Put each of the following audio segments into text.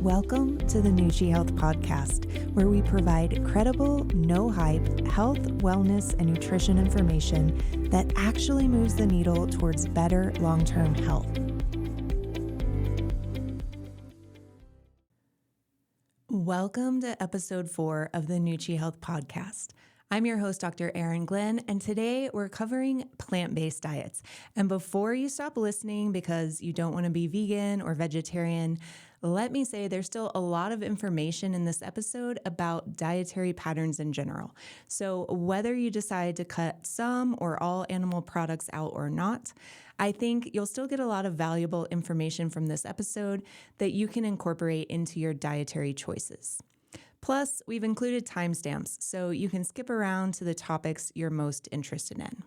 Welcome to the Nuchi Health Podcast, where we provide credible, no-hype health, wellness, and nutrition information that actually moves the needle towards better long-term health. Welcome to episode 4 of the Nuchi Health Podcast. I'm your host, Dr. Erin Glenn, and today we're covering plant-based diets. And before you stop listening because you don't want to be vegan or vegetarian, let me say there's still a lot of information in this episode about dietary patterns in general. So whether you decide to cut some or all animal products out or not, I think you'll still get a lot of valuable information from this episode that you can incorporate into your dietary choices. Plus, we've included timestamps so you can skip around to the topics you're most interested in.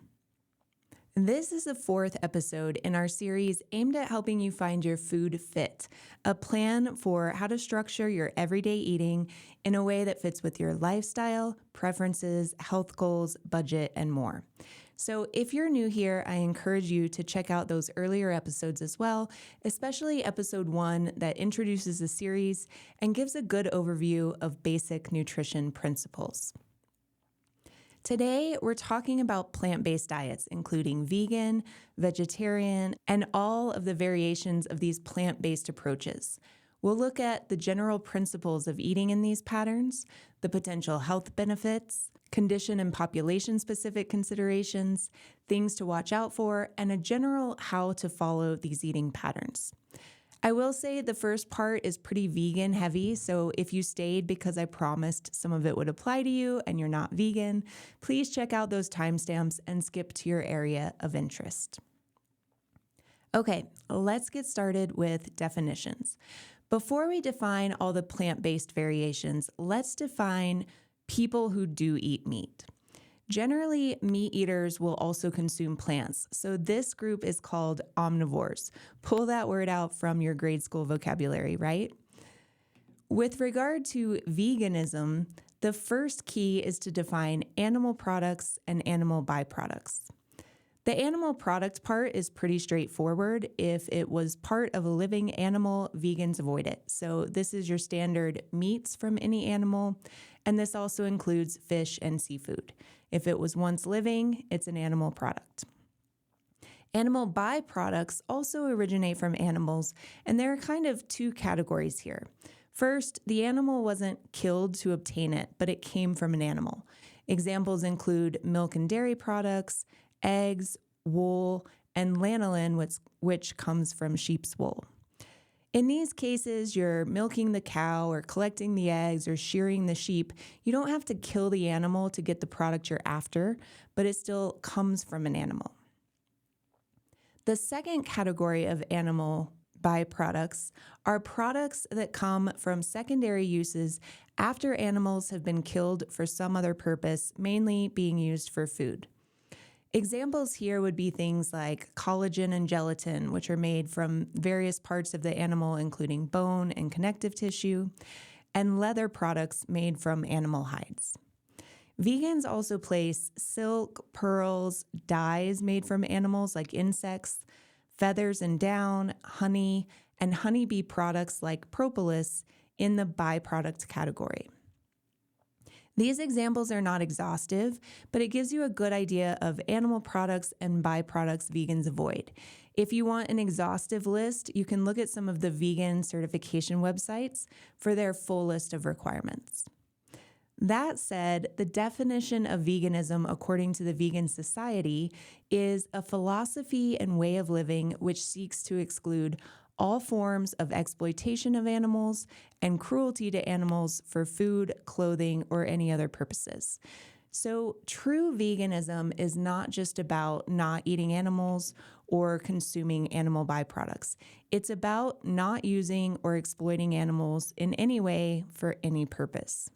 This is the 4th episode in our series aimed at helping you find your food fit, a plan for how to structure your everyday eating in a way that fits with your lifestyle, preferences, health goals, budget, and more. So if you're new here, I encourage you to check out those earlier episodes as well, especially episode 1 that introduces the series and gives a good overview of basic nutrition principles. Today, we're talking about plant-based diets, including vegan, vegetarian, and all of the variations of these plant-based approaches. We'll look at the general principles of eating in these patterns, the potential health benefits, condition and population-specific considerations, things to watch out for, and a general how to follow these eating patterns. I will say the first part is pretty vegan heavy, so if you stayed because I promised some of it would apply to you and you're not vegan, please check out those timestamps and skip to your area of interest. Okay, let's get started with definitions. Before we define all the plant-based variations, let's define people who do eat meat. Generally, meat eaters will also consume plants, so this group is called omnivores. Pull that word out from your grade school vocabulary, right? With regard to veganism, the first key is to define animal products and animal byproducts. The animal product part is pretty straightforward. If it was part of a living animal, vegans avoid it. So this is your standard meats from any animal, and this also includes fish and seafood. If it was once living, it's an animal product. Animal byproducts also originate from animals, and there are kind of 2 categories here. First, the animal wasn't killed to obtain it, but it came from an animal. Examples include milk and dairy products, eggs, wool, and lanolin, which comes from sheep's wool. In these cases, you're milking the cow or collecting the eggs or shearing the sheep. You don't have to kill the animal to get the product you're after, but it still comes from an animal. The second category of animal byproducts are products that come from secondary uses after animals have been killed for some other purpose, mainly being used for food. Examples here would be things like collagen and gelatin, which are made from various parts of the animal, including bone and connective tissue, and leather products made from animal hides. Vegans also place silk, pearls, dyes made from animals like insects, feathers and down, honey, and honeybee products like propolis in the byproduct category. These examples are not exhaustive, but it gives you a good idea of animal products and byproducts vegans avoid. If you want an exhaustive list, you can look at some of the vegan certification websites for their full list of requirements. That said, the definition of veganism according to the Vegan Society is a philosophy and way of living which seeks to exclude all forms of exploitation of animals and cruelty to animals for food, clothing, or any other purposes. So true veganism is not just about not eating animals or consuming animal byproducts. It's about not using or exploiting animals in any way for any purpose.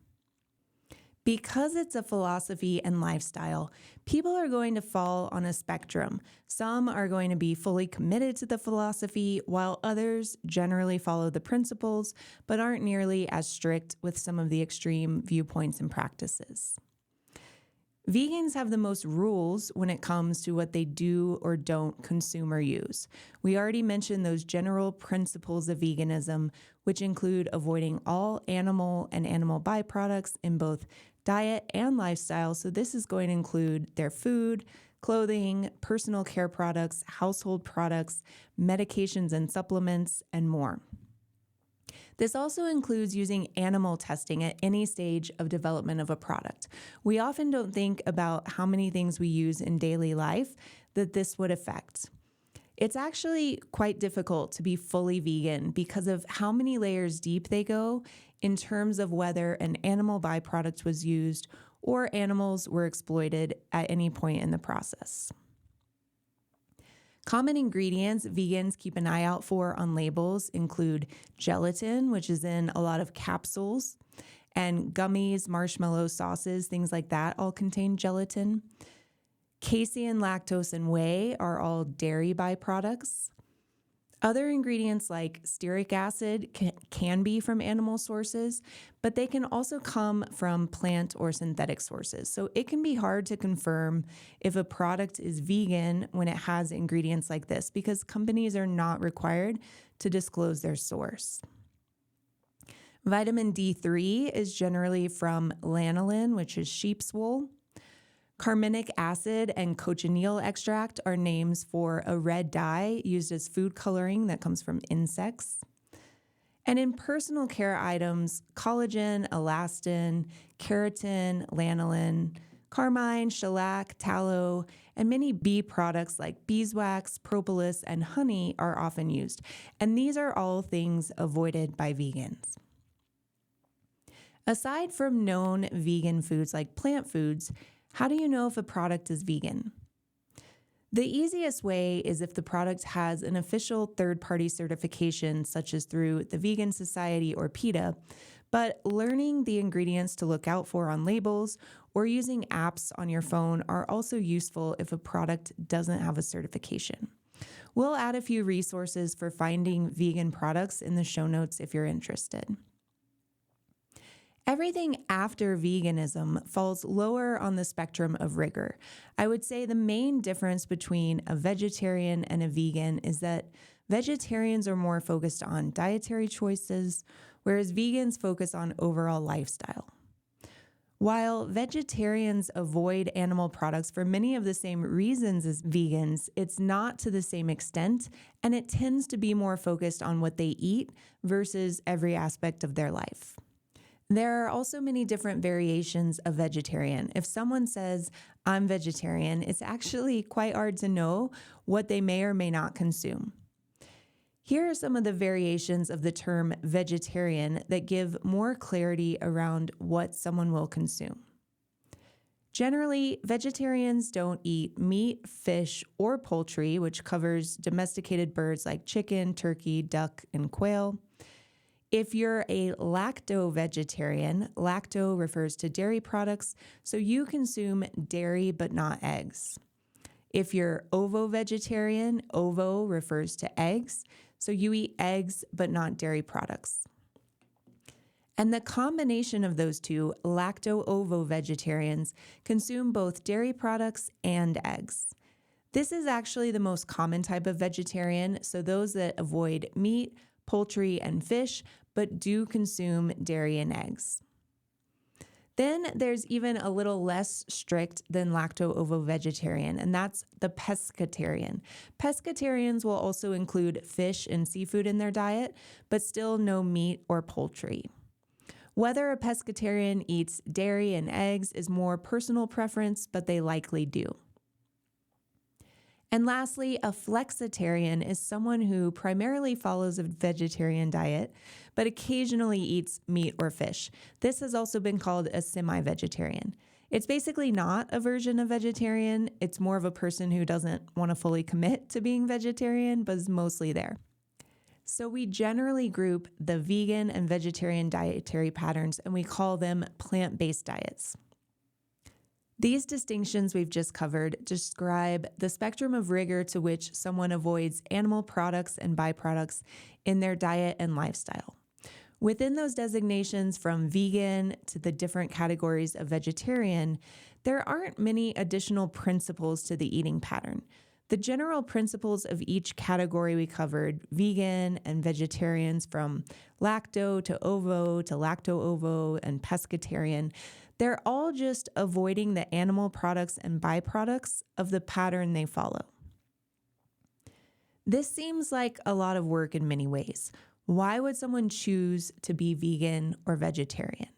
Because it's a philosophy and lifestyle, people are going to fall on a spectrum. Some are going to be fully committed to the philosophy, while others generally follow the principles, but aren't nearly as strict with some of the extreme viewpoints and practices. Vegans have the most rules when it comes to what they do or don't consume or use. We already mentioned those general principles of veganism, which include avoiding all animal and animal byproducts in both diet and lifestyle. So this is going to include their food, clothing, personal care products, household products, medications and supplements, and more. This also includes using animal testing at any stage of development of a product. We often don't think about how many things we use in daily life that this would affect. It's actually quite difficult to be fully vegan because of how many layers deep they go in terms of whether an animal byproduct was used or animals were exploited at any point in the process. Common ingredients vegans keep an eye out for on labels include gelatin, which is in a lot of capsules, and gummies, marshmallow sauces, things like that all contain gelatin. Casein, lactose, and whey are all dairy byproducts. Other ingredients like stearic acid can be from animal sources, but they can also come from plant or synthetic sources. So it can be hard to confirm if a product is vegan when it has ingredients like this because companies are not required to disclose their source. Vitamin D3 is generally from lanolin, which is sheep's wool. Carminic acid and cochineal extract are names for a red dye used as food coloring that comes from insects. And in personal care items, collagen, elastin, keratin, lanolin, carmine, shellac, tallow, and many bee products like beeswax, propolis, and honey are often used. And these are all things avoided by vegans. Aside from known vegan foods like plant foods, how do you know if a product is vegan? The easiest way is if the product has an official third-party certification, such as through the Vegan Society or PETA, but learning the ingredients to look out for on labels or using apps on your phone are also useful if a product doesn't have a certification. We'll add a few resources for finding vegan products in the show notes if you're interested. Everything after veganism falls lower on the spectrum of rigor. I would say the main difference between a vegetarian and a vegan is that vegetarians are more focused on dietary choices, whereas vegans focus on overall lifestyle. While vegetarians avoid animal products for many of the same reasons as vegans, it's not to the same extent, and it tends to be more focused on what they eat versus every aspect of their life. There are also many different variations of vegetarian. If someone says, I'm vegetarian, it's actually quite hard to know what they may or may not consume. Here are some of the variations of the term vegetarian that give more clarity around what someone will consume. Generally, vegetarians don't eat meat, fish, or poultry, which covers domesticated birds like chicken, turkey, duck, and quail. If you're a lacto-vegetarian, lacto refers to dairy products, so you consume dairy but not eggs. If you're ovo-vegetarian, ovo refers to eggs, so you eat eggs but not dairy products. And the combination of those two, lacto-ovo-vegetarians, consume both dairy products and eggs. This is actually the most common type of vegetarian, so those that avoid meat, poultry, and fish, but do consume dairy and eggs. Then there's even a little less strict than lacto-ovo-vegetarian, and that's the pescatarian. Pescatarians will also include fish and seafood in their diet, but still no meat or poultry. Whether a pescatarian eats dairy and eggs is more personal preference, but they likely do. And lastly, a flexitarian is someone who primarily follows a vegetarian diet, but occasionally eats meat or fish. This has also been called a semi-vegetarian. It's basically not a version of vegetarian. It's more of a person who doesn't want to fully commit to being vegetarian, but is mostly there. So we generally group the vegan and vegetarian dietary patterns, and we call them plant-based diets. These distinctions we've just covered describe the spectrum of rigor to which someone avoids animal products and byproducts in their diet and lifestyle. Within those designations from vegan to the different categories of vegetarian, there aren't many additional principles to the eating pattern. The general principles of each category we covered, vegan and vegetarians from lacto to ovo to lacto-ovo and pescatarian, they're all just avoiding the animal products and byproducts of the pattern they follow. This seems like a lot of work in many ways. Why would someone choose to be vegan or vegetarian?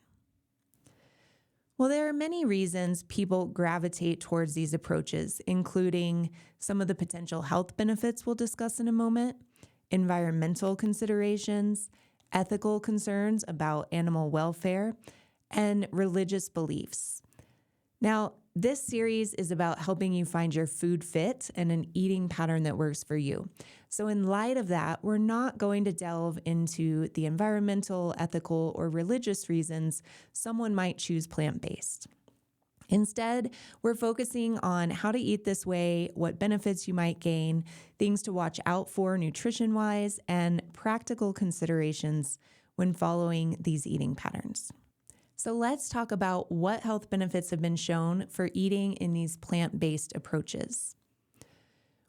Well, there are many reasons people gravitate towards these approaches, including some of the potential health benefits we'll discuss in a moment, environmental considerations, ethical concerns about animal welfare, and religious beliefs. Now, this series is about helping you find your food fit and an eating pattern that works for you. So in light of that, we're not going to delve into the environmental, ethical, or religious reasons someone might choose plant-based. Instead, we're focusing on how to eat this way, what benefits you might gain, things to watch out for nutrition-wise, and practical considerations when following these eating patterns. So let's talk about what health benefits have been shown for eating in these plant-based approaches.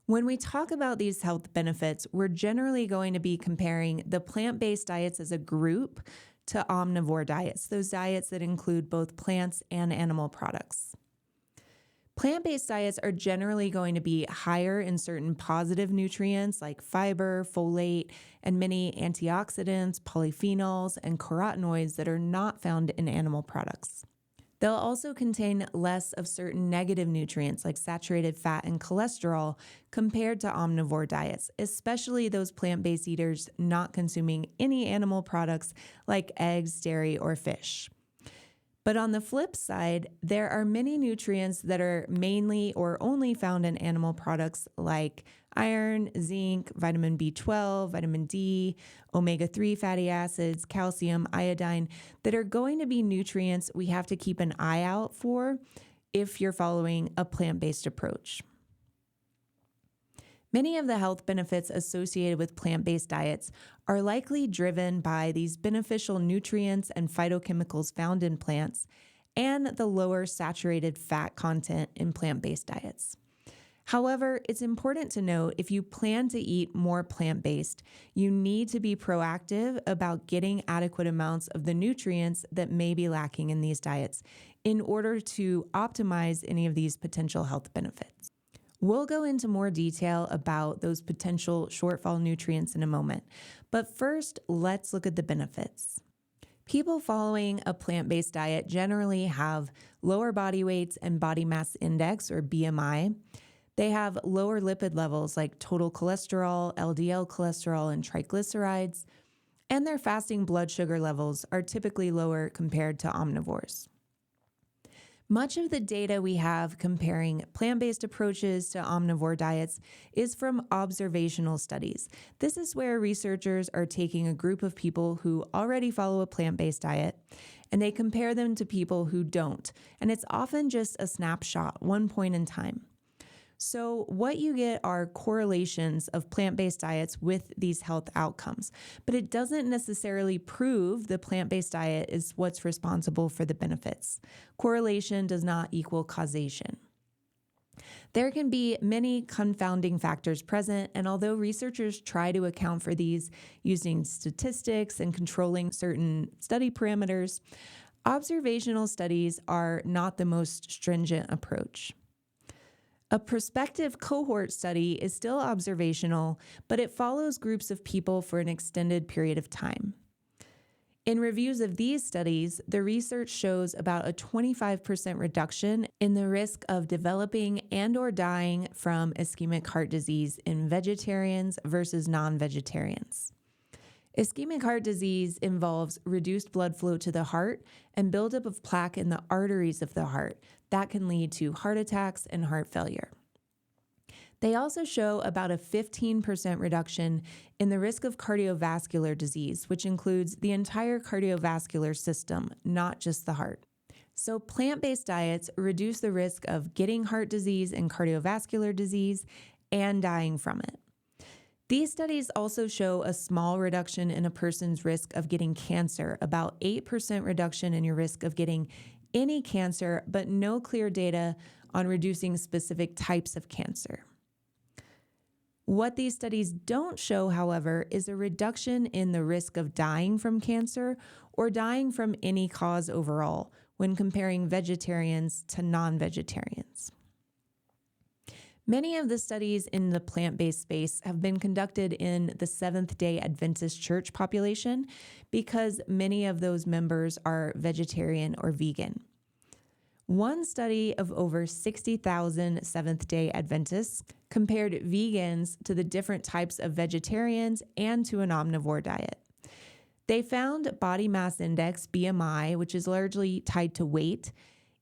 When we talk about these health benefits, we're generally going to be comparing the plant-based diets as a group to omnivore diets, those diets that include both plants and animal products. Plant-based diets are generally going to be higher in certain positive nutrients like fiber, folate, and many antioxidants, polyphenols, and carotenoids that are not found in animal products. They'll also contain less of certain negative nutrients like saturated fat and cholesterol compared to omnivore diets, especially those plant-based eaters not consuming any animal products like eggs, dairy, or fish. But on the flip side, there are many nutrients that are mainly or only found in animal products like iron, zinc, vitamin B12, vitamin D, omega-3 fatty acids, calcium, iodine, that are going to be nutrients we have to keep an eye out for if you're following a plant-based approach. Many of the health benefits associated with plant-based diets are likely driven by these beneficial nutrients and phytochemicals found in plants and the lower saturated fat content in plant-based diets. However, it's important to note if you plan to eat more plant-based, you need to be proactive about getting adequate amounts of the nutrients that may be lacking in these diets in order to optimize any of these potential health benefits. We'll go into more detail about those potential shortfall nutrients in a moment, but first, let's look at the benefits. People following a plant-based diet generally have lower body weights and body mass index, or BMI. They have lower lipid levels like total cholesterol, LDL cholesterol, and triglycerides, and their fasting blood sugar levels are typically lower compared to omnivores. Much of the data we have comparing plant-based approaches to omnivore diets is from observational studies. This is where researchers are taking a group of people who already follow a plant-based diet, and they compare them to people who don't. And it's often just a snapshot, one point in time. So what you get are correlations of plant-based diets with these health outcomes, but it doesn't necessarily prove the plant-based diet is what's responsible for the benefits. Correlation does not equal causation. There can be many confounding factors present, and although researchers try to account for these using statistics and controlling certain study parameters, observational studies are not the most stringent approach. A prospective cohort study is still observational, but it follows groups of people for an extended period of time. In reviews of these studies, the research shows about a 25% reduction in the risk of developing and/or dying from ischemic heart disease in vegetarians versus non-vegetarians. Ischemic heart disease involves reduced blood flow to the heart and buildup of plaque in the arteries of the heart. That can lead to heart attacks and heart failure. They also show about a 15% reduction in the risk of cardiovascular disease, which includes the entire cardiovascular system, not just the heart. So plant-based diets reduce the risk of getting heart disease and cardiovascular disease and dying from it. These studies also show a small reduction in a person's risk of getting cancer, about 8% reduction in your risk of getting any cancer, but no clear data on reducing specific types of cancer. What these studies don't show, however, is a reduction in the risk of dying from cancer or dying from any cause overall when comparing vegetarians to non-vegetarians. Many of the studies in the plant-based space have been conducted in the Seventh-day Adventist church population because many of those members are vegetarian or vegan. One study of over 60,000 Seventh-day Adventists compared vegans to the different types of vegetarians and to an omnivore diet. They found body mass index, BMI, which is largely tied to weight,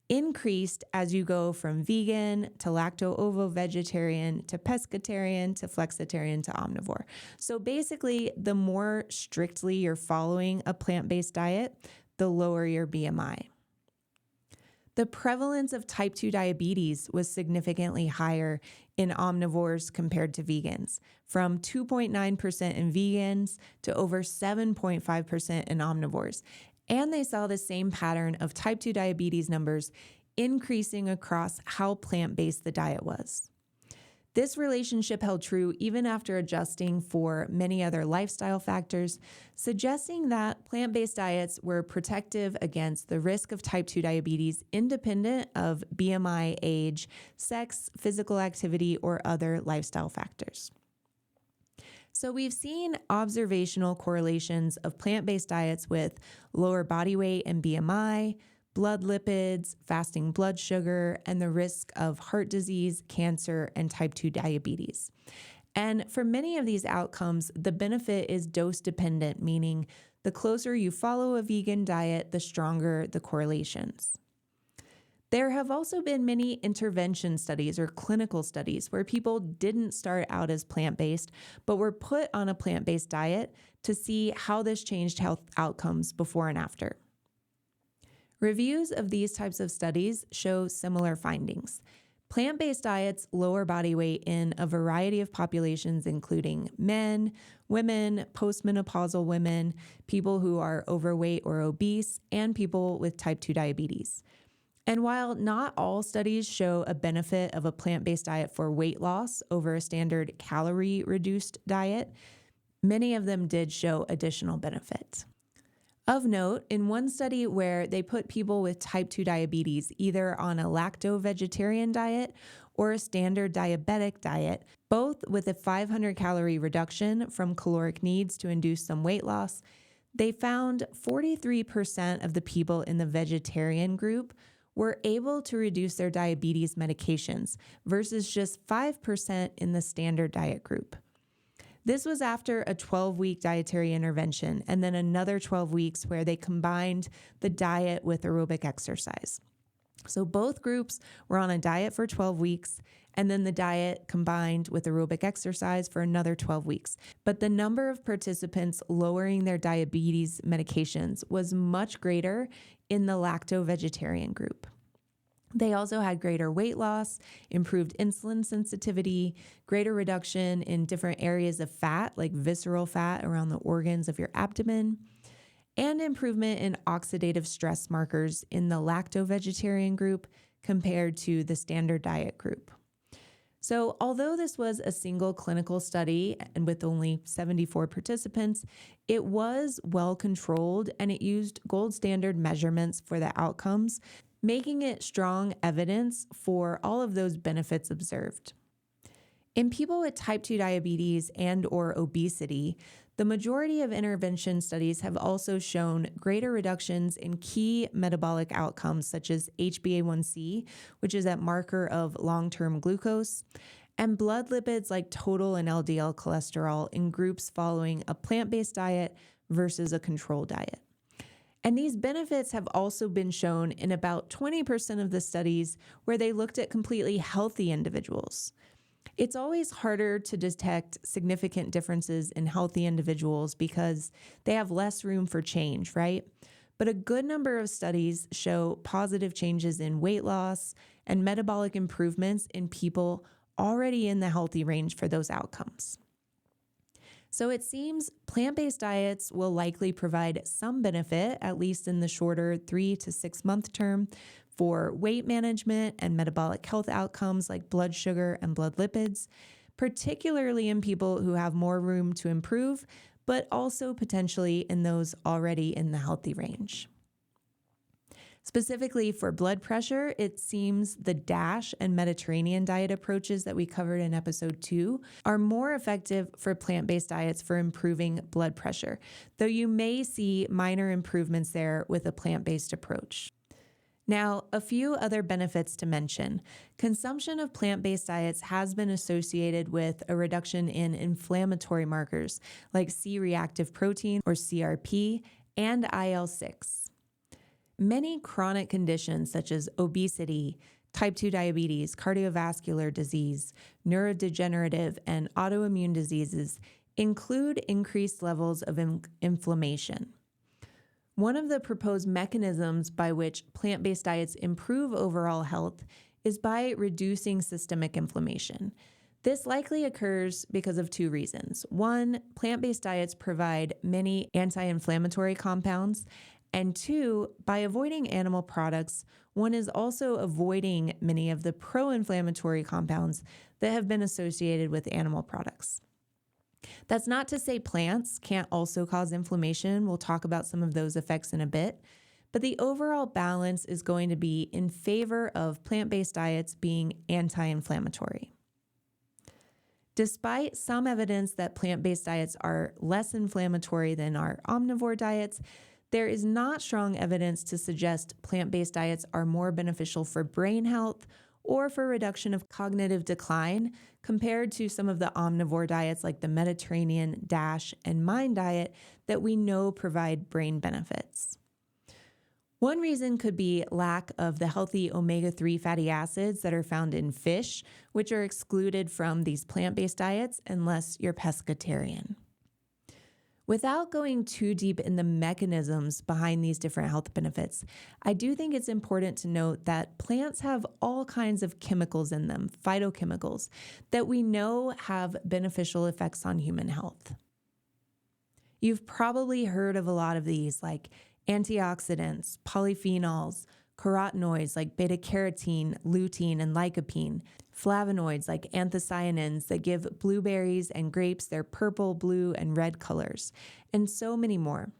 increased as you go from vegan to lacto-ovo-vegetarian to pescatarian to flexitarian to omnivore. So basically, the more strictly you're following a plant-based diet, the lower your BMI. The prevalence of type 2 diabetes was significantly higher in omnivores compared to vegans, from 2.9% in vegans to over 7.5% in omnivores. And they saw the same pattern of type 2 diabetes numbers increasing across how plant-based the diet was. This relationship held true even after adjusting for many other lifestyle factors, suggesting that plant-based diets were protective against the risk of type 2 diabetes independent of BMI, age, sex, physical activity, or other lifestyle factors. So we've seen observational correlations of plant-based diets with lower body weight and BMI, blood lipids, fasting blood sugar, and the risk of heart disease, cancer, and type 2 diabetes. And for many of these outcomes, the benefit is dose dependent, meaning the closer you follow a vegan diet, the stronger the correlations. There have also been many intervention studies or clinical studies where people didn't start out as plant-based, but were put on a plant-based diet to see how this changed health outcomes before and after. Reviews of these types of studies show similar findings. Plant-based diets lower body weight in a variety of populations, including men, women, postmenopausal women, people who are overweight or obese, and people with type 2 diabetes. And while not all studies show a benefit of a plant-based diet for weight loss over a standard calorie-reduced diet, many of them did show additional benefit. Of note, in one study where they put people with type 2 diabetes either on a lacto-vegetarian diet or a standard diabetic diet, both with a 500-calorie reduction from caloric needs to induce some weight loss, they found 43% of the people in the vegetarian group were able to reduce their diabetes medications versus just 5% in the standard diet group. This was after a 12-week dietary intervention and then another 12 weeks where they combined the diet with aerobic exercise. So both groups were on a diet for 12 weeks and then the diet combined with aerobic exercise for another 12 weeks. But the number of participants lowering their diabetes medications was much greater in the lacto-vegetarian group. They also had greater weight loss, improved insulin sensitivity, greater reduction in different areas of fat, like visceral fat around the organs of your abdomen, and improvement in oxidative stress markers in the lacto-vegetarian group compared to the standard diet group. So although this was a single clinical study and with only 74 participants, it was well controlled and it used gold standard measurements for the outcomes, making it strong evidence for all of those benefits observed. In people with type 2 diabetes and or obesity, the majority of intervention studies have also shown greater reductions in key metabolic outcomes such as HbA1c, which is a marker of long-term glucose, and blood lipids like total and LDL cholesterol in groups following a plant-based diet versus a control diet. And these benefits have also been shown in about 20% of the studies where they looked at completely healthy individuals. It's always harder to detect significant differences in healthy individuals because they have less room for change, right? But a good number of studies show positive changes in weight loss and metabolic improvements in people already in the healthy range for those outcomes. So it seems plant-based diets will likely provide some benefit, at least in the shorter 3 to 6 month term, for weight management and metabolic health outcomes like blood sugar and blood lipids, particularly in people who have more room to improve, but also potentially in those already in the healthy range. Specifically for blood pressure, it seems the DASH and Mediterranean diet approaches that we covered in episode 2 are more effective for plant-based diets for improving blood pressure, though you may see minor improvements there with a plant-based approach. Now, a few other benefits to mention. Consumption of plant-based diets has been associated with a reduction in inflammatory markers like C-reactive protein or CRP and IL-6. Many chronic conditions such as obesity, type 2 diabetes, cardiovascular disease, neurodegenerative, and autoimmune diseases include increased levels of inflammation. One of the proposed mechanisms by which plant-based diets improve overall health is by reducing systemic inflammation. This likely occurs because of 2 reasons. One, plant-based diets provide many anti-inflammatory compounds, and 2, by avoiding animal products, one is also avoiding many of the pro-inflammatory compounds that have been associated with animal products. That's not to say plants can't also cause inflammation. We'll talk about some of those effects in a bit. But the overall balance is going to be in favor of plant-based diets being anti-inflammatory. Despite some evidence that plant-based diets are less inflammatory than our omnivore diets, there is not strong evidence to suggest plant-based diets are more beneficial for brain health or for reduction of cognitive decline compared to some of the omnivore diets like the Mediterranean, DASH, and MIND diet that we know provide brain benefits. One reason could be lack of the healthy omega-3 fatty acids that are found in fish, which are excluded from these plant-based diets unless you're pescatarian. Without going too deep in the mechanisms behind these different health benefits, I do think it's important to note that plants have all kinds of chemicals in them, phytochemicals, that we know have beneficial effects on human health. You've probably heard of a lot of these, like antioxidants, polyphenols, carotenoids like beta-carotene, lutein, and lycopene, flavonoids like anthocyanins that give blueberries and grapes their purple, blue, and red colors, and so many more.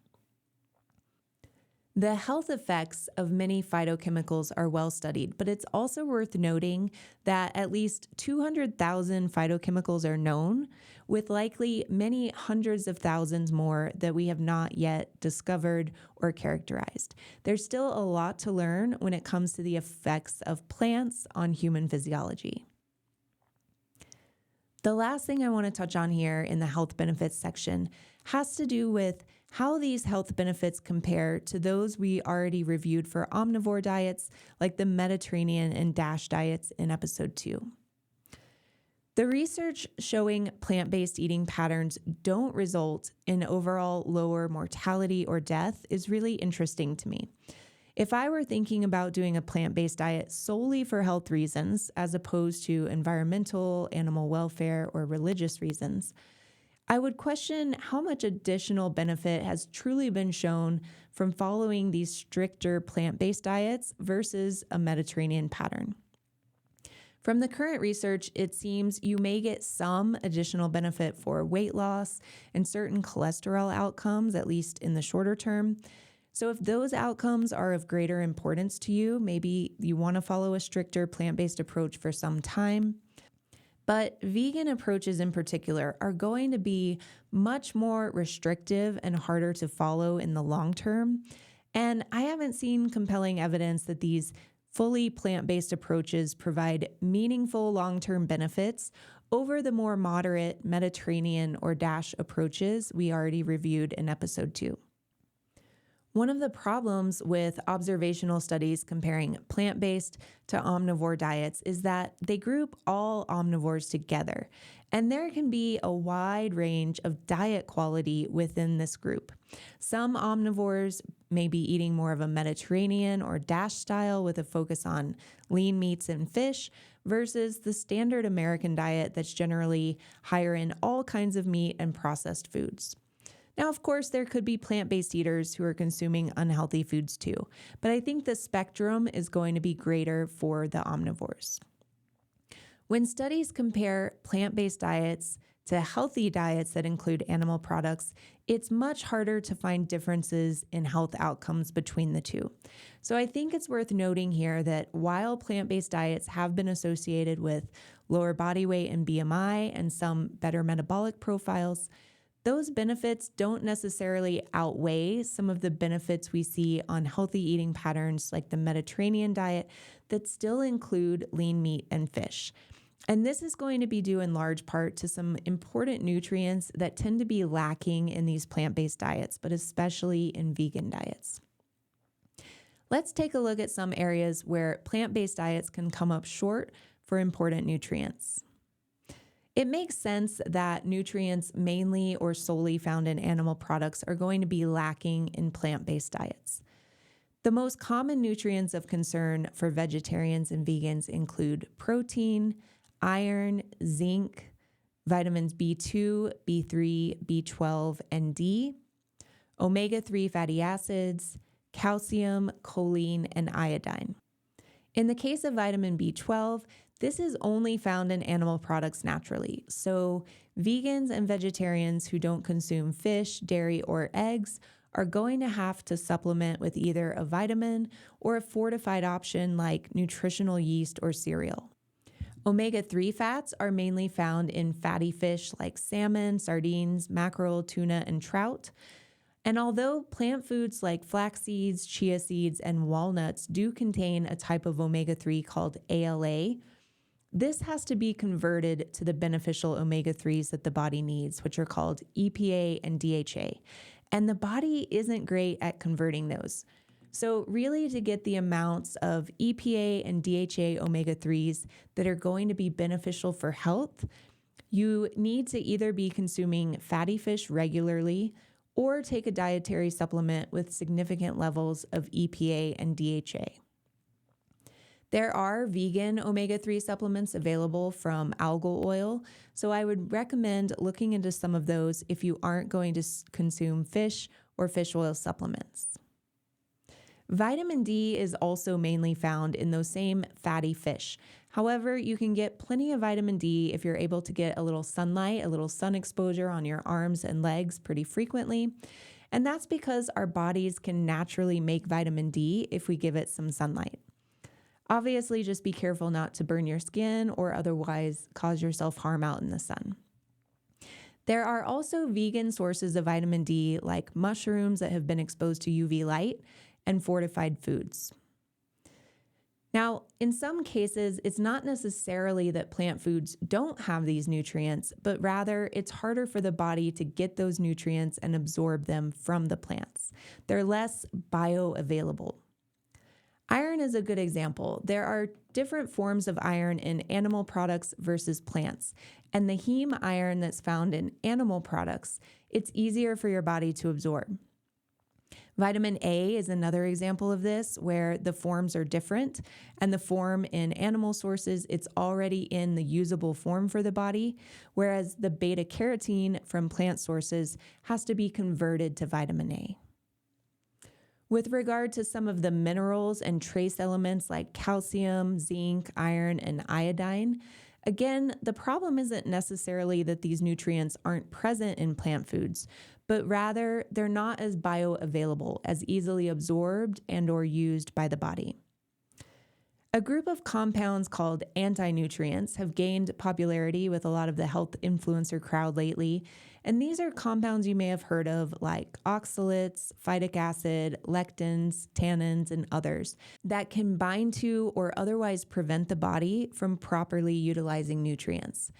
The health effects of many phytochemicals are well studied, but it's also worth noting that at least 200,000 phytochemicals are known, with likely many hundreds of thousands more that we have not yet discovered or characterized. There's still a lot to learn when it comes to the effects of plants on human physiology. The last thing I want to touch on here in the health benefits section has to do with how these health benefits compare to those we already reviewed for omnivore diets, like the Mediterranean and DASH diets in episode 2. The research showing plant-based eating patterns don't result in overall lower mortality or death is really interesting to me. If I were thinking about doing a plant-based diet solely for health reasons, as opposed to environmental, animal welfare, or religious reasons, I would question how much additional benefit has truly been shown from following these stricter plant-based diets versus a Mediterranean pattern. From the current research, it seems you may get some additional benefit for weight loss and certain cholesterol outcomes, at least in the shorter term. So if those outcomes are of greater importance to you, maybe you want to follow a stricter plant-based approach for some time. But vegan approaches in particular are going to be much more restrictive and harder to follow in the long term. And I haven't seen compelling evidence that these fully plant-based approaches provide meaningful long-term benefits over the more moderate Mediterranean or DASH approaches we already reviewed in episode 2. One of the problems with observational studies comparing plant-based to omnivore diets is that they group all omnivores together, and there can be a wide range of diet quality within this group. Some omnivores may be eating more of a Mediterranean or DASH style with a focus on lean meats and fish versus the standard American diet that's generally higher in all kinds of meat and processed foods. Now, of course, there could be plant-based eaters who are consuming unhealthy foods too, but I think the spectrum is going to be greater for the omnivores. When studies compare plant-based diets to healthy diets that include animal products, it's much harder to find differences in health outcomes between the two. So I think it's worth noting here that while plant-based diets have been associated with lower body weight and BMI and some better metabolic profiles, those benefits don't necessarily outweigh some of the benefits we see on healthy eating patterns like the Mediterranean diet that still include lean meat and fish. And this is going to be due in large part to some important nutrients that tend to be lacking in these plant-based diets, but especially in vegan diets. Let's take a look at some areas where plant-based diets can come up short for important nutrients. It makes sense that nutrients mainly or solely found in animal products are going to be lacking in plant-based diets. The most common nutrients of concern for vegetarians and vegans include protein, iron, zinc, vitamins B2, B3, B12, and D, omega-3 fatty acids, calcium, choline, and iodine. In the case of vitamin B12, this is only found in animal products naturally. So vegans and vegetarians who don't consume fish, dairy, or eggs are going to have to supplement with either a vitamin or a fortified option like nutritional yeast or cereal. Omega-3 fats are mainly found in fatty fish like salmon, sardines, mackerel, tuna, and trout. And although plant foods like flax seeds, chia seeds, and walnuts do contain a type of omega-3 called ALA, this has to be converted to the beneficial omega-3s that the body needs, which are called EPA and DHA. And the body isn't great at converting those. So really, to get the amounts of EPA and DHA omega-3s that are going to be beneficial for health, you need to either be consuming fatty fish regularly or take a dietary supplement with significant levels of EPA and DHA. There are vegan omega-3 supplements available from algal oil, so I would recommend looking into some of those if you aren't going to consume fish or fish oil supplements. Vitamin D is also mainly found in those same fatty fish. However, you can get plenty of vitamin D if you're able to get a little sunlight, a little sun exposure on your arms and legs pretty frequently. And that's because our bodies can naturally make vitamin D if we give it some sunlight. Obviously, just be careful not to burn your skin or otherwise cause yourself harm out in the sun. There are also vegan sources of vitamin D like mushrooms that have been exposed to UV light and fortified foods. Now, in some cases, it's not necessarily that plant foods don't have these nutrients, but rather it's harder for the body to get those nutrients and absorb them from the plants. They're less bioavailable. Iron is a good example. There are different forms of iron in animal products versus plants. And the heme iron that's found in animal products, it's easier for your body to absorb. Vitamin A is another example of this, where the forms are different, and the form in animal sources, it's already in the usable form for the body, whereas the beta carotene from plant sources has to be converted to vitamin A. With regard to some of the minerals and trace elements like calcium, zinc, iron, and iodine, again, the problem isn't necessarily that these nutrients aren't present in plant foods, but rather they're not as bioavailable, as easily absorbed and or used by the body. A group of compounds called anti-nutrients have gained popularity with a lot of the health influencer crowd lately, and these are compounds you may have heard of like oxalates, phytic acid, lectins, tannins, and others that can bind to or otherwise prevent the body from properly utilizing nutrients.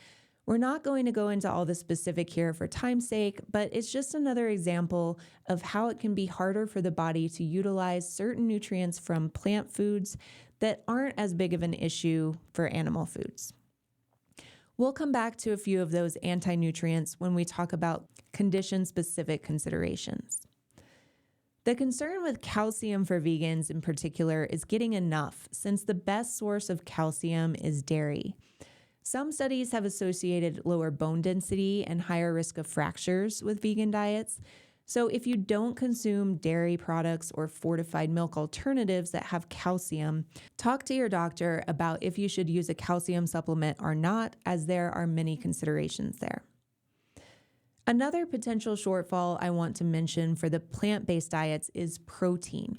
We're not going to go into all the specific here for time's sake, but it's just another example of how it can be harder for the body to utilize certain nutrients from plant foods that aren't as big of an issue for animal foods. We'll come back to a few of those anti-nutrients when we talk about condition-specific considerations. The concern with calcium for vegans in particular is getting enough, since the best source of calcium is dairy. Some studies have associated lower bone density and higher risk of fractures with vegan diets. So if you don't consume dairy products or fortified milk alternatives that have calcium, talk to your doctor about if you should use a calcium supplement or not, as there are many considerations there. Another potential shortfall I want to mention for the plant-based diets is protein.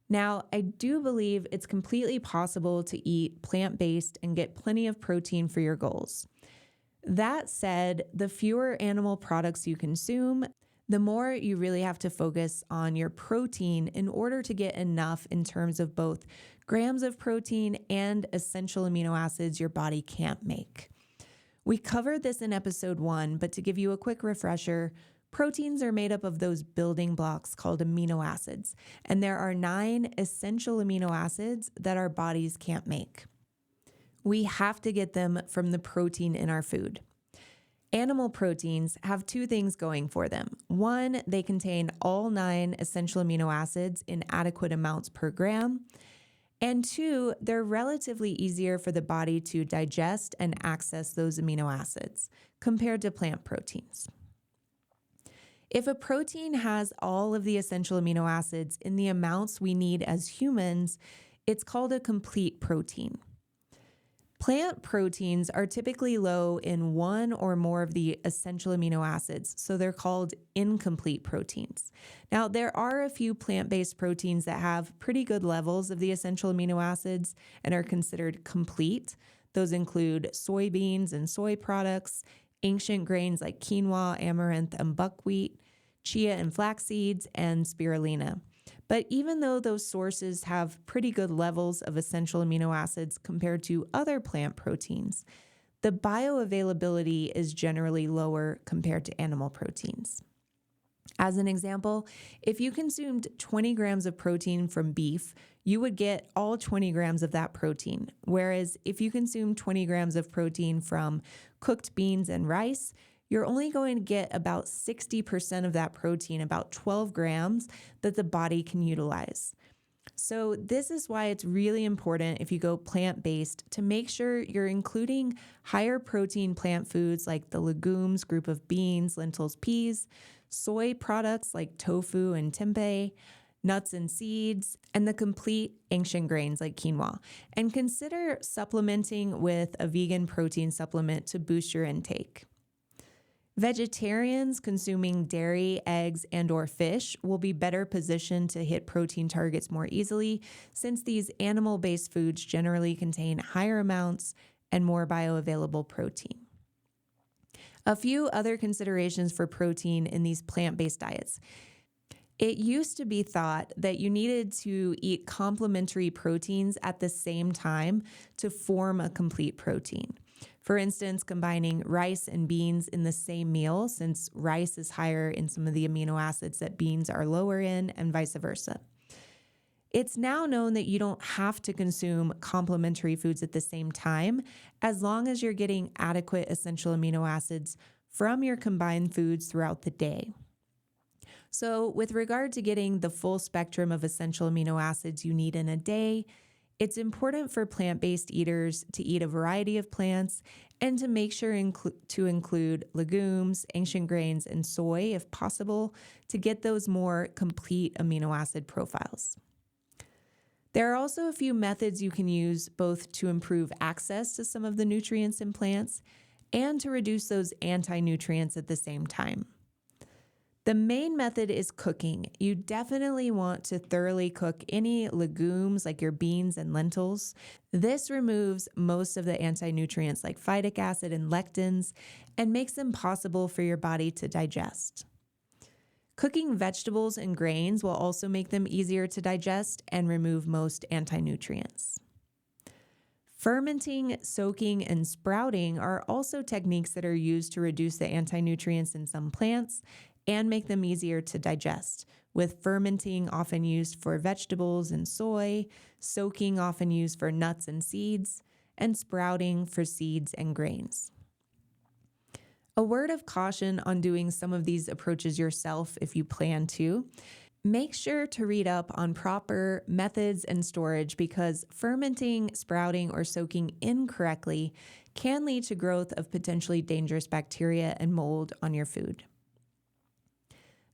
Now, I do believe it's completely possible to eat plant-based and get plenty of protein for your goals. That said, the fewer animal products you consume, the more you really have to focus on your protein in order to get enough in terms of both grams of protein and essential amino acids your body can't make. We covered this in episode 1, but to give you a quick refresher, proteins are made up of those building blocks called amino acids, and there are 9 essential amino acids that our bodies can't make. We have to get them from the protein in our food. Animal proteins have 2 things going for them. 1, they contain all 9 essential amino acids in adequate amounts per gram. And 2, they're relatively easier for the body to digest and access those amino acids compared to plant proteins. If a protein has all of the essential amino acids in the amounts we need as humans, it's called a complete protein. Plant proteins are typically low in 1 or more of the essential amino acids, so they're called incomplete proteins. Now, there are a few plant-based proteins that have pretty good levels of the essential amino acids and are considered complete. Those include soybeans and soy products, ancient grains like quinoa, amaranth, and buckwheat, chia and flax seeds, and spirulina. But even though those sources have pretty good levels of essential amino acids compared to other plant proteins, the bioavailability is generally lower compared to animal proteins. As an example, if you consumed 20 grams of protein from beef, you would get all 20 grams of that protein. Whereas if you consume 20 grams of protein from cooked beans and rice, you're only going to get about 60% of that protein, about 12 grams, that the body can utilize. So this is why it's really important if you go plant-based to make sure you're including higher protein plant foods like the legumes group of beans, lentils, peas, soy products like tofu and tempeh, nuts and seeds, and the complete ancient grains like quinoa. And consider supplementing with a vegan protein supplement to boost your intake. Vegetarians consuming dairy, eggs, and/or fish will be better positioned to hit protein targets more easily, since these animal-based foods generally contain higher amounts and more bioavailable protein. A few other considerations for protein in these plant-based diets. It used to be thought that you needed to eat complementary proteins at the same time to form a complete protein. For instance, combining rice and beans in the same meal, since rice is higher in some of the amino acids that beans are lower in, and vice versa. It's now known that you don't have to consume complementary foods at the same time, as long as you're getting adequate essential amino acids from your combined foods throughout the day. So with regard to getting the full spectrum of essential amino acids you need in a day, it's important for plant-based eaters to eat a variety of plants and to make sure to include legumes, ancient grains, and soy if possible to get those more complete amino acid profiles. There are also a few methods you can use both to improve access to some of the nutrients in plants and to reduce those anti-nutrients at the same time. The main method is cooking. You definitely want to thoroughly cook any legumes like your beans and lentils. This removes most of the anti-nutrients like phytic acid and lectins and makes them possible for your body to digest. Cooking vegetables and grains will also make them easier to digest and remove most anti-nutrients. Fermenting, soaking, and sprouting are also techniques that are used to reduce the anti-nutrients in some plants and make them easier to digest, with fermenting often used for vegetables and soy, soaking often used for nuts and seeds, and sprouting for seeds and grains. A word of caution on doing some of these approaches yourself if you plan to. Make sure to read up on proper methods and storage because fermenting, sprouting, or soaking incorrectly can lead to growth of potentially dangerous bacteria and mold on your food.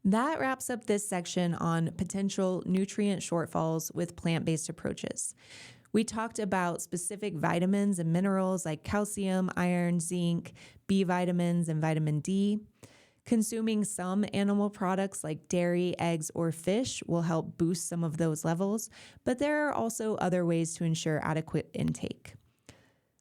That wraps up this section on potential nutrient shortfalls with plant-based approaches. We talked about specific vitamins and minerals like calcium, iron, zinc, B vitamins, and vitamin D. Consuming some animal products like dairy, eggs, or fish will help boost some of those levels, but there are also other ways to ensure adequate intake.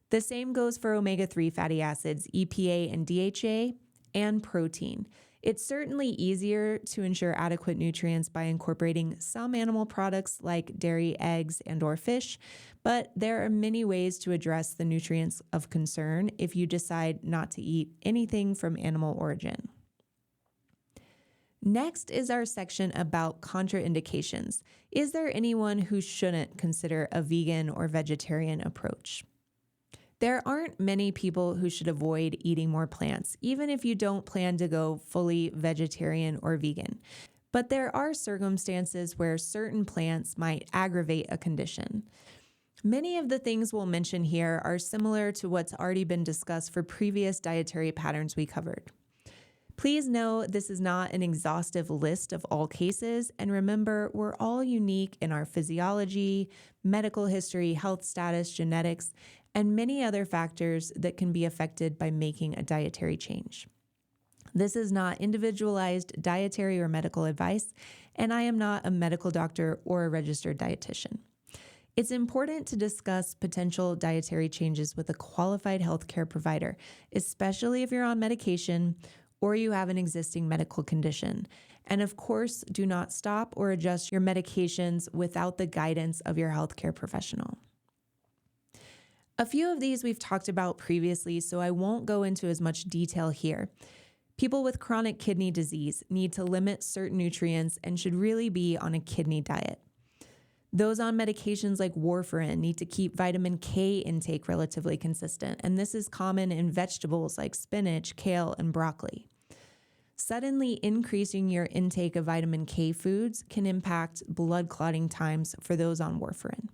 The same goes for omega-3 fatty acids, EPA and DHA, and protein. It's certainly easier to ensure adequate nutrients by incorporating some animal products like dairy, eggs, and/or fish, but there are many ways to address the nutrients of concern if you decide not to eat anything from animal origin. Next is our section about contraindications. Is there anyone who shouldn't consider a vegan or vegetarian approach? There aren't many people who should avoid eating more plants, even if you don't plan to go fully vegetarian or vegan. But there are circumstances where certain plants might aggravate a condition. Many of the things we'll mention here are similar to what's already been discussed for previous dietary patterns we covered. Please know this is not an exhaustive list of all cases, and remember, we're all unique in our physiology, medical history, health status, genetics, and many other factors that can be affected by making a dietary change. This is not individualized dietary or medical advice, and I am not a medical doctor or a registered dietitian. It's important to discuss potential dietary changes with a qualified healthcare provider, especially if you're on medication or you have an existing medical condition. And of course, do not stop or adjust your medications without the guidance of your healthcare professional. A few of these we've talked about previously, so I won't go into as much detail here. People with chronic kidney disease need to limit certain nutrients and should really be on a kidney diet. Those on medications like warfarin need to keep vitamin K intake relatively consistent, and this is common in vegetables like spinach, kale, and broccoli. Suddenly increasing your intake of vitamin K foods can impact blood clotting times for those on warfarin.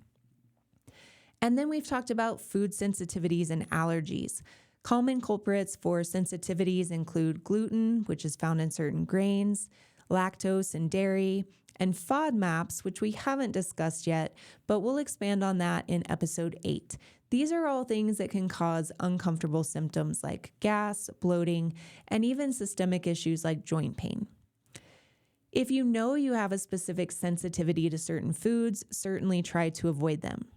And then we've talked about food sensitivities and allergies. Common culprits for sensitivities include gluten, which is found in certain grains, lactose and dairy, and FODMAPs, which we haven't discussed yet, but we'll expand on that in episode 8. These are all things that can cause uncomfortable symptoms like gas, bloating, and even systemic issues like joint pain. If you know you have a specific sensitivity to certain foods, certainly try to avoid them.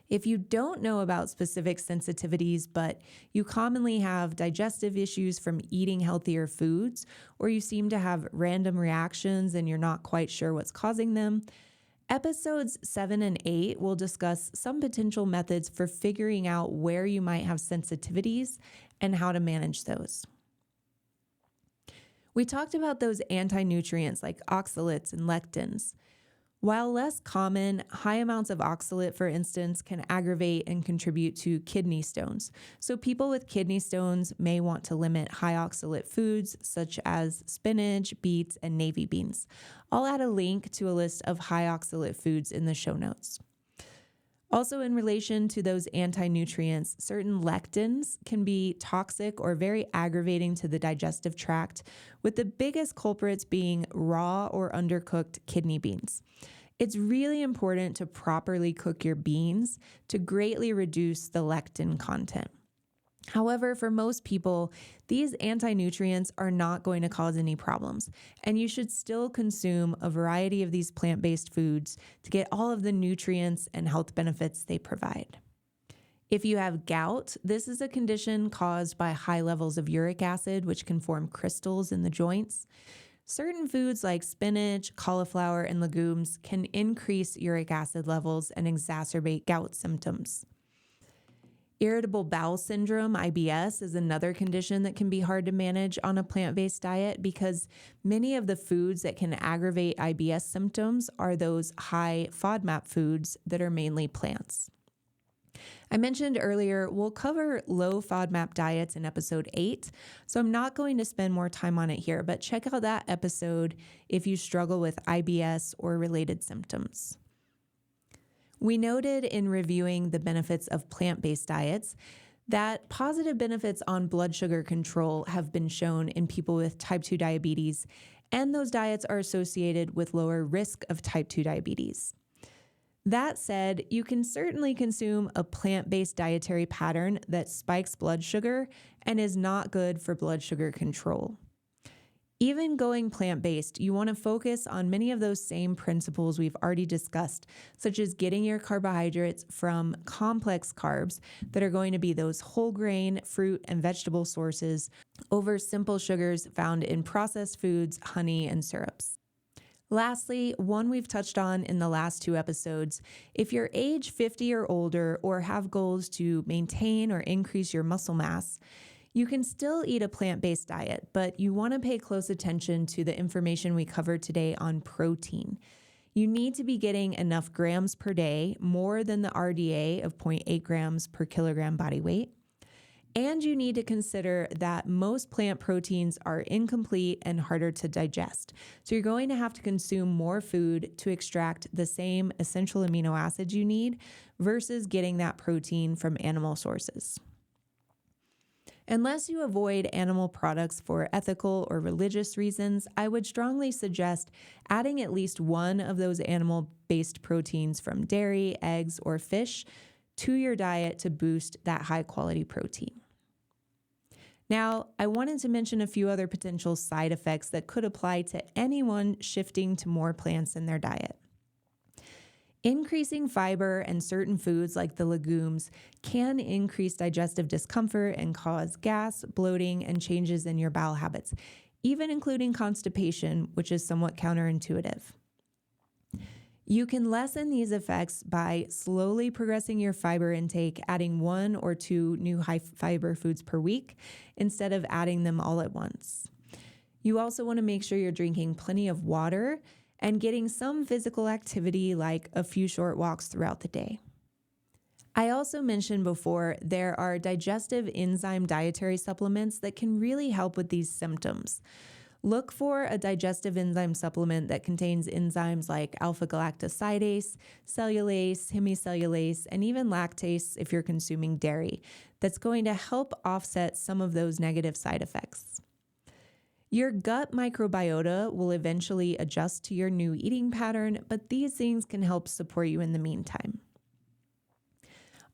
If you don't know about specific sensitivities, but you commonly have digestive issues from eating healthier foods, or you seem to have random reactions and you're not quite sure what's causing them, episodes 7 and 8 will discuss some potential methods for figuring out where you might have sensitivities and how to manage those. We talked about those anti-nutrients like oxalates and lectins. While less common, high amounts of oxalate, for instance, can aggravate and contribute to kidney stones. So people with kidney stones may want to limit high oxalate foods such as spinach, beets, and navy beans. I'll add a link to a list of high oxalate foods in the show notes. Also, in relation to those anti-nutrients, certain lectins can be toxic or very aggravating to the digestive tract, with the biggest culprits being raw or undercooked kidney beans. It's really important to properly cook your beans to greatly reduce the lectin content. However, for most people, these anti-nutrients are not going to cause any problems, and you should still consume a variety of these plant-based foods to get all of the nutrients and health benefits they provide. If you have gout, this is a condition caused by high levels of uric acid, which can form crystals in the joints. Certain foods like spinach, cauliflower, and legumes can increase uric acid levels and exacerbate gout symptoms. Irritable bowel syndrome, IBS, is another condition that can be hard to manage on a plant-based diet because many of the foods that can aggravate IBS symptoms are those high FODMAP foods that are mainly plants. I mentioned earlier, we'll cover low FODMAP diets in episode 8, so I'm not going to spend more time on it here, but check out that episode if you struggle with IBS or related symptoms. We noted in reviewing the benefits of plant-based diets that positive benefits on blood sugar control have been shown in people with type 2 diabetes, and those diets are associated with lower risk of type 2 diabetes. That said, you can certainly consume a plant-based dietary pattern that spikes blood sugar and is not good for blood sugar control. Even going plant-based, you want to focus on many of those same principles we've already discussed, such as getting your carbohydrates from complex carbs that are going to be those whole grain, fruit, and vegetable sources over simple sugars found in processed foods, honey, and syrups. Lastly, one we've touched on in the last 2 episodes, if you're age 50 or older or have goals to maintain or increase your muscle mass, you can still eat a plant-based diet, but you want to pay close attention to the information we covered today on protein. You need to be getting enough grams per day, more than the RDA of 0.8 grams per kilogram body weight. And you need to consider that most plant proteins are incomplete and harder to digest. So you're going to have to consume more food to extract the same essential amino acids you need versus getting that protein from animal sources. Unless you avoid animal products for ethical or religious reasons, I would strongly suggest adding at least one of those animal-based proteins from dairy, eggs, or fish to your diet to boost that high-quality protein. Now, I wanted to mention a few other potential side effects that could apply to anyone shifting to more plants in their diet. Increasing fiber and certain foods like the legumes can increase digestive discomfort and cause gas, bloating, and changes in your bowel habits, even including constipation, which is somewhat counterintuitive. You can lessen these effects by slowly progressing your fiber intake, adding 1 or 2 new high fiber foods per week instead of adding them all at once. You also want to make sure you're drinking plenty of water and getting some physical activity like a few short walks throughout the day. I also mentioned before there are digestive enzyme dietary supplements that can really help with these symptoms. Look for a digestive enzyme supplement that contains enzymes like alpha-galactosidase, cellulase, hemicellulase, and even lactase if you're consuming dairy. That's going to help offset some of those negative side effects. Your gut microbiota will eventually adjust to your new eating pattern, but these things can help support you in the meantime.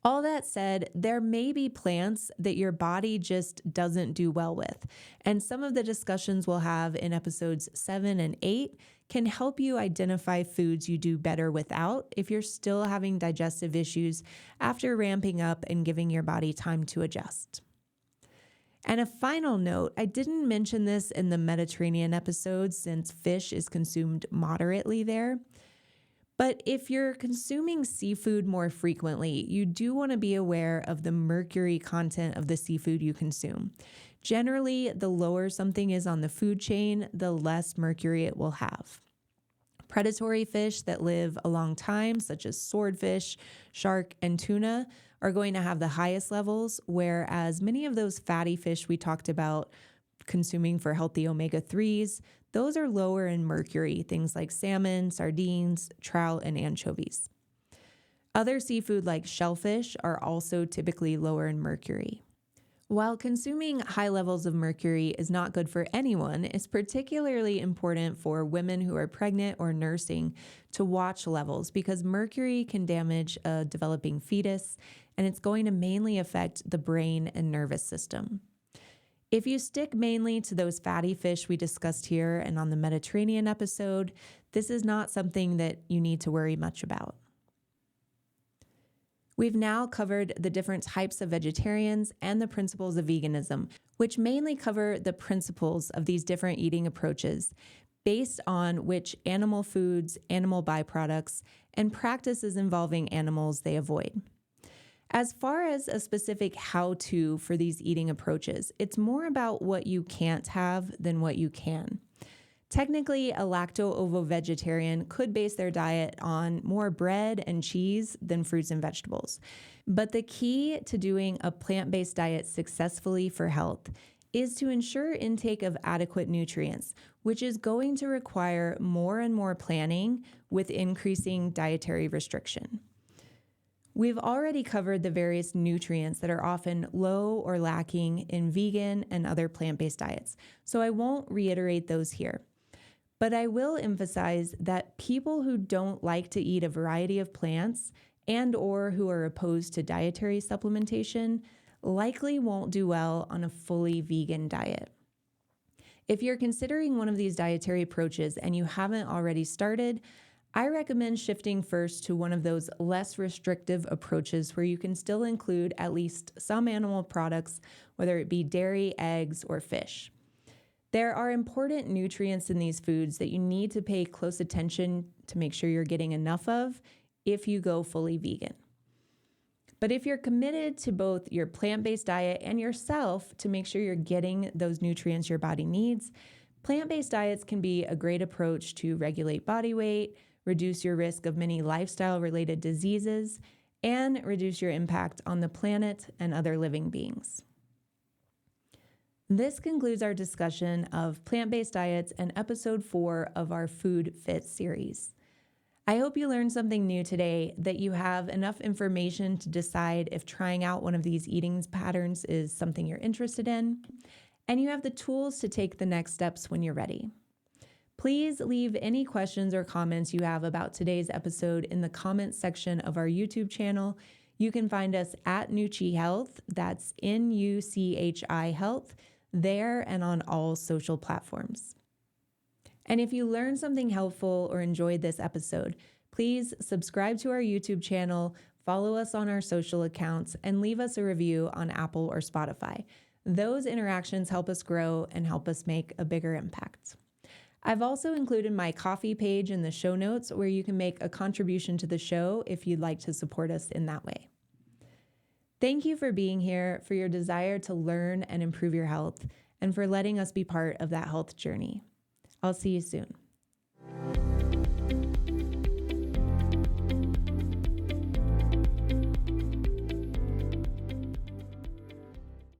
All that said, there may be plants that your body just doesn't do well with, and some of the discussions we'll have in episodes 7 and 8 can help you identify foods you do better without if you're still having digestive issues after ramping up and giving your body time to adjust. And a final note, I didn't mention this in the Mediterranean episode since fish is consumed moderately there. But if you're consuming seafood more frequently, you do want to be aware of the mercury content of the seafood you consume. Generally, the lower something is on the food chain, the less mercury it will have. Predatory fish that live a long time, such as swordfish, shark, and tuna, are going to have the highest levels, whereas many of those fatty fish we talked about consuming for healthy omega-3s, those are lower in mercury, things like salmon, sardines, trout, and anchovies. Other seafood like shellfish are also typically lower in mercury. While consuming high levels of mercury is not good for anyone, it's particularly important for women who are pregnant or nursing to watch levels because mercury can damage a developing fetus, and it's going to mainly affect the brain and nervous system. If you stick mainly to those fatty fish we discussed here and on the Mediterranean episode, this is not something that you need to worry much about. We've now covered the different types of vegetarians and the principles of veganism, which mainly cover the principles of these different eating approaches based on which animal foods, animal byproducts, and practices involving animals they avoid. As far as a specific how-to for these eating approaches, it's more about what you can't have than what you can. Technically, a lacto-ovo vegetarian could base their diet on more bread and cheese than fruits and vegetables. But the key to doing a plant-based diet successfully for health is to ensure intake of adequate nutrients, which is going to require more and more planning with increasing dietary restriction. We've already covered the various nutrients that are often low or lacking in vegan and other plant-based diets, so I won't reiterate those here. But I will emphasize that people who don't like to eat a variety of plants and or who are opposed to dietary supplementation likely won't do well on a fully vegan diet. If you're considering one of these dietary approaches and you haven't already started, I recommend shifting first to one of those less restrictive approaches where you can still include at least some animal products, whether it be dairy, eggs, or fish. There are important nutrients in these foods that you need to pay close attention to make sure you're getting enough of if you go fully vegan. But if you're committed to both your plant-based diet and yourself to make sure you're getting those nutrients your body needs, plant-based diets can be a great approach to regulate body weight, reduce your risk of many lifestyle-related diseases, and reduce your impact on the planet and other living beings. This concludes our discussion of plant-based diets and episode 4 of our Food Fit series. I hope you learned something new today, that you have enough information to decide if trying out one of these eating patterns is something you're interested in, and you have the tools to take the next steps when you're ready. Please leave any questions or comments you have about today's episode in the comments section of our YouTube channel. You can find us at Nuchi Health, that's Nuchi Health, there and on all social platforms. And if you learned something helpful or enjoyed this episode, please subscribe to our YouTube channel, follow us on our social accounts, and leave us a review on Apple or Spotify. Those interactions help us grow and help us make a bigger impact. I've also included my Ko-fi page in the show notes where you can make a contribution to the show if you'd like to support us in that way. Thank you for being here, for your desire to learn and improve your health, and for letting us be part of that health journey. I'll see you soon.